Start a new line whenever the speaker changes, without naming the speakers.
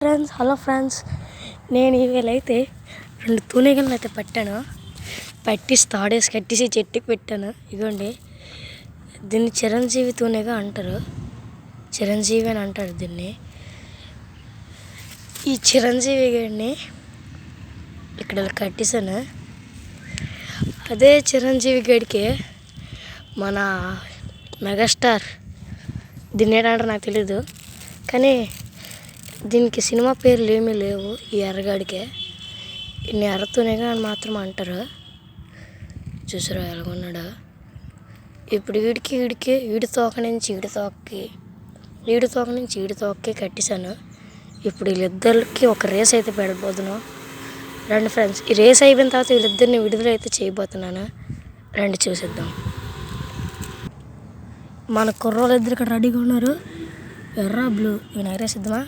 Hello friends, నేను ఈవేళైతే 2 తూనీగలను అయితే పట్టాను. పట్టేసి తాడేసి కట్టేసి చెట్టుకి పెట్టాను. ఇదిగోండి, దీన్ని చిరంజీవి తూనీగ అంటారు. చిరంజీవి అని అంటారు దీన్ని. ఈ చిరంజీవి గారిని ఇక్కడ ఇలా కట్టేసాను. అదే చిరంజీవి గడికి మన మెగాస్టార్ దీన్ని ఏంటంటారు నాకు తెలీదు, కానీ దీనికి సినిమా పేర్లు ఏమీ లేవు. ఈ ఎర్రగాడికే ఇన్ని ఎర్రతూనీగ అని మాత్రం అంటారు. చూసారా ఎలాగున్నాడు. ఇప్పుడు వీడి తోక నుంచి ఈడి తోకకి కట్టేశాను. ఇప్పుడు వీళ్ళిద్దరికి ఒక రేస్ అయితే పెడబోతున్నాను. రండి ఫ్రెండ్స్, ఈ రేస్ అయిపోయిన తర్వాత వీళ్ళిద్దరిని విడుదల అయితే చేయబోతున్నాను. రండి చూసిద్దాం. మన కుర్రోళ్ళు ఇద్దరు ఇక్కడ రెడీగా ఉన్నారు. ఎర్ర బ్లూ ఇవి ఎగరేసిద్దామా?